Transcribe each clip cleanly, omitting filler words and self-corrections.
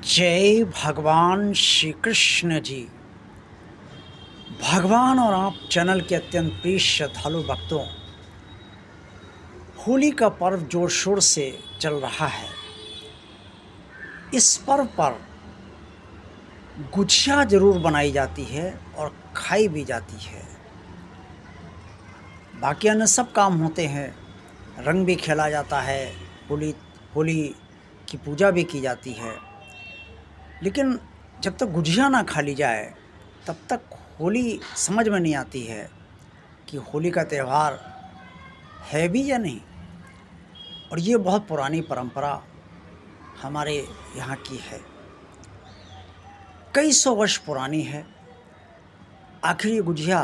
जय भगवान श्री कृष्ण जी। भगवान और आप चैनल के अत्यंत प्रिय श्रद्धालु भक्तों, होली का पर्व जोर शोर से चल रहा है। इस पर्व पर गुजिया जरूर बनाई जाती है और खाई भी जाती है। बाकी अन्य सब काम होते हैं, रंग भी खेला जाता है, होली होली की पूजा भी की जाती है। लेकिन जब तक गुजिया ना खा ली जाए तब तक होली समझ में नहीं आती है कि होली का त्यौहार है भी या नहीं। और ये बहुत पुरानी परंपरा हमारे यहाँ की है, कई सौ वर्ष पुरानी है। आखिर ये गुजिया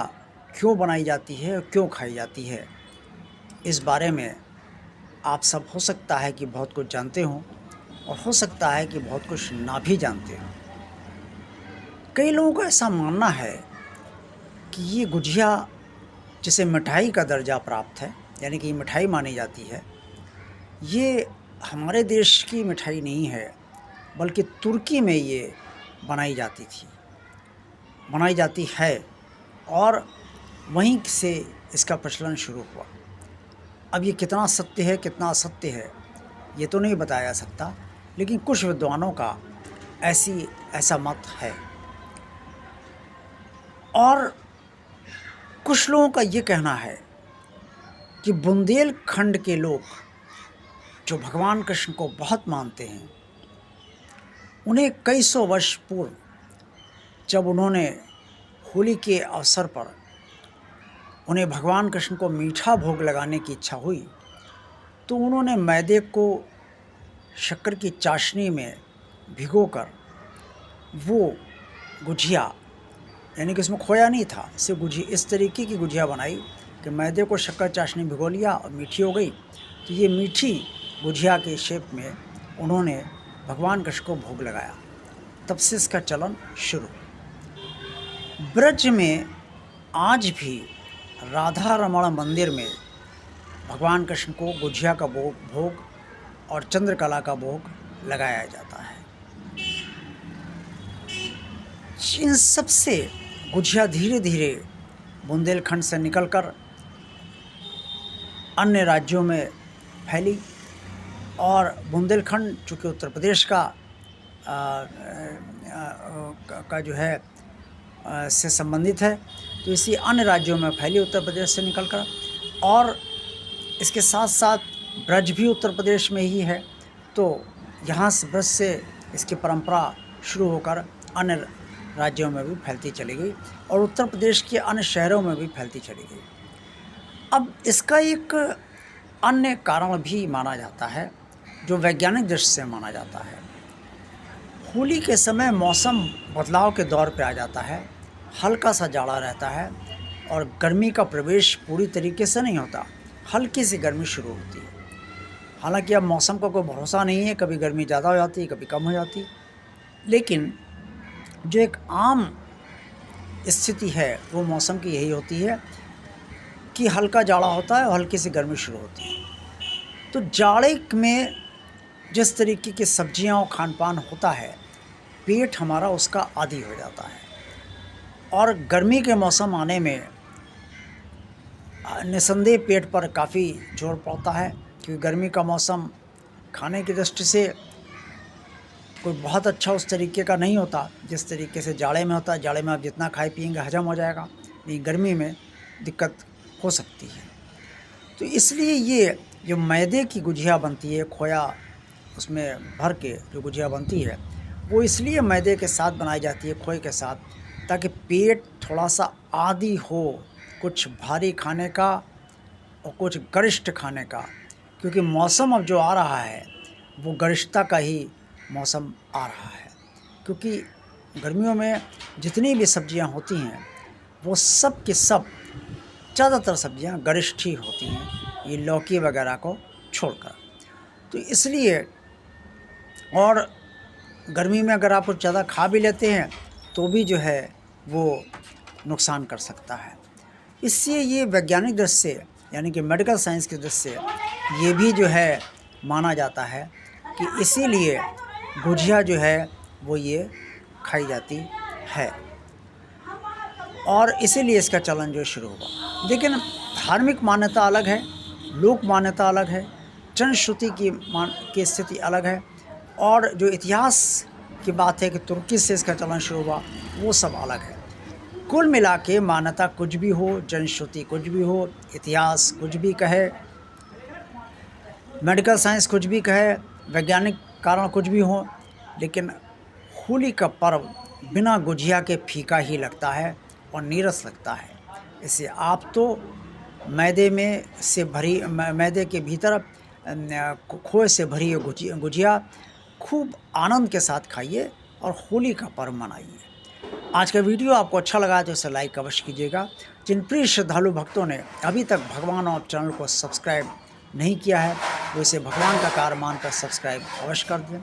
क्यों बनाई जाती है और क्यों खाई जाती है, इस बारे में आप सब हो सकता है कि बहुत कुछ जानते हों और हो सकता है कि बहुत कुछ ना भी जानते हों। कई लोगों का ऐसा मानना है कि ये गुजिया, जिसे मिठाई का दर्जा प्राप्त है, यानी कि मिठाई मानी जाती है, ये हमारे देश की मिठाई नहीं है, बल्कि तुर्की में ये बनाई जाती है और वहीं से इसका प्रचलन शुरू हुआ। अब ये कितना सत्य है कितना असत्य है ये तो नहीं बताया जा सकता, लेकिन कुछ विद्वानों का ऐसा मत है। और कुछ लोगों का ये कहना है कि बुंदेलखंड के लोग जो भगवान कृष्ण को बहुत मानते हैं, उन्हें कई सौ वर्ष पूर्व जब उन्होंने होली के अवसर पर उन्हें भगवान कृष्ण को मीठा भोग लगाने की इच्छा हुई, तो उन्होंने मैदे को शक्कर की चाशनी में भिगोकर वो गुजिया, यानी कि उसमें खोया नहीं था, सिर्फ गुजिया, इस तरीके की गुजिया बनाई कि मैदे को शक्कर चाशनी भिगो लिया और मीठी हो गई। तो ये मीठी गुजिया के शेप में उन्होंने भगवान कृष्ण को भोग लगाया। तब से इसका चलन शुरू। ब्रज में आज भी राधा रमण मंदिर में भगवान कृष्ण को गुजिया का भोग और चंद्रकला का भोग लगाया जाता है। इन सब से गुजिया धीरे धीरे बुंदेलखंड से निकलकर अन्य राज्यों में फैली और बुंदेलखंड चूँकि उत्तर प्रदेश का जो है से संबंधित है, तो इसी अन्य राज्यों में फैली उत्तर प्रदेश से निकलकर। और इसके साथ साथ ब्रज भी उत्तर प्रदेश में ही है, तो यहाँ से ब्रज से इसकी परंपरा शुरू होकर अन्य राज्यों में भी फैलती चली गई और उत्तर प्रदेश के अन्य शहरों में भी फैलती चली गई। अब इसका एक अन्य कारण भी माना जाता है, जो वैज्ञानिक दृष्टि से माना जाता है। होली के समय मौसम बदलाव के दौर पे आ जाता है, हल्का सा जाड़ा रहता है और गर्मी का प्रवेश पूरी तरीके से नहीं होता, हल्की सी गर्मी शुरू होती है। हालांकि अब मौसम का कोई भरोसा नहीं है, कभी गर्मी ज़्यादा हो जाती है, कभी कम हो जाती है, लेकिन जो एक आम स्थिति है वो मौसम की यही होती है कि हल्का जाड़ा होता है और हल्की सी गर्मी शुरू होती है। तो जाड़े में जिस तरीके की सब्जियां और खान पान होता है, पेट हमारा उसका आदी हो जाता है। और गर्मी के मौसम आने में निसंदेह पेट पर काफ़ी जोर पड़ता है, क्योंकि गर्मी का मौसम खाने की दृष्टि से कोई बहुत अच्छा उस तरीके का नहीं होता जिस तरीके से जाड़े में होता है। जाड़े में आप जितना खाए पिएंगे हजम हो जाएगा, लेकिन गर्मी में दिक्कत हो सकती है। तो इसलिए ये जो मैदे की गुजिया बनती है, खोया उसमें भर के जो गुजिया बनती है, वो इसलिए मैदे के साथ बनाई जाती है, खोए के साथ, ताकि पेट थोड़ा सा आदी हो कुछ भारी खाने का और कुछ गरिष्ठ खाने का, क्योंकि मौसम अब जो आ रहा है वो गरिष्ठता का ही मौसम आ रहा है। क्योंकि गर्मियों में जितनी भी सब्जियां होती हैं वो सब के सब, ज़्यादातर सब्जियां गरिष्ठ ही होती हैं, ये लौकी वगैरह को छोड़कर। तो इसलिए, और गर्मी में अगर आप कुछ ज़्यादा खा भी लेते हैं तो भी जो है वो नुकसान कर सकता है। इससे ये वैज्ञानिक दृष्टि से, यानी कि मेडिकल साइंस की दृष्टि से ये भी जो है माना जाता है कि इसीलिए गुजिया जो है वो ये खाई जाती है, और इसीलिए इसका चलन जो शुरू हुआ। लेकिन धार्मिक मान्यता अलग है, लोक मान्यता अलग है, जनश्रुति की स्थिति अलग है, और जो इतिहास की बात है कि तुर्की से इसका चलन शुरू हुआ, वो सब अलग है। कुल मिला के मान्यता कुछ भी हो, जनश्रुति कुछ भी हो, इतिहास कुछ भी कहे, मेडिकल साइंस कुछ भी कहे, वैज्ञानिक कारण कुछ भी हो, लेकिन होली का पर्व बिना गुजिया के फीका ही लगता है और नीरस लगता है। इससे आप तो मैदे के भीतर खोए से भरी ये गुजिया खूब आनंद के साथ खाइए और होली का पर्व मनाइए। आज का वीडियो आपको अच्छा लगा तो इसे लाइक अवश्य कीजिएगा। जिन प्रिय श्रद्धालु भक्तों ने अभी तक भगवान और चैनल को सब्सक्राइब नहीं किया है, वो इसे भगवान का कार्य मानकर सब्सक्राइब अवश्य कर दें।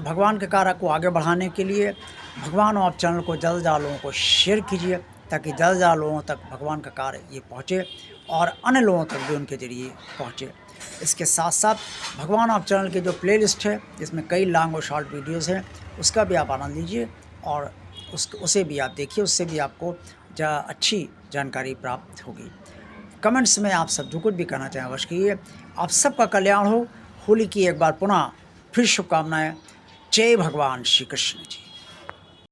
भगवान के कार्य को आगे बढ़ाने के लिए भगवान और चैनल को ज़्यादा से ज़्यादा लोगों को शेयर कीजिए, ताकि ज़्यादा से ज़्यादा लोगों तक भगवान का कार्य ये पहुँचे और अन्य लोगों तक भी उनके ज़रिए पहुँचे। इसके साथ साथ भगवान आप चैनल की जो प्लेलिस्ट है, जिसमें कई लॉन्ग और शॉर्ट वीडियोस हैं, उसका भी आप आनंद लीजिए और उसे भी आप देखिए, उससे भी आपको अच्छी जानकारी प्राप्त होगी। कमेंट्स में आप सब जो कुछ भी कहना चाहें अवश्य कीजिए। आप सबका कल्याण हो। होली की एक बार पुनः फिर शुभकामनाएं। जय भगवान श्री कृष्ण जी।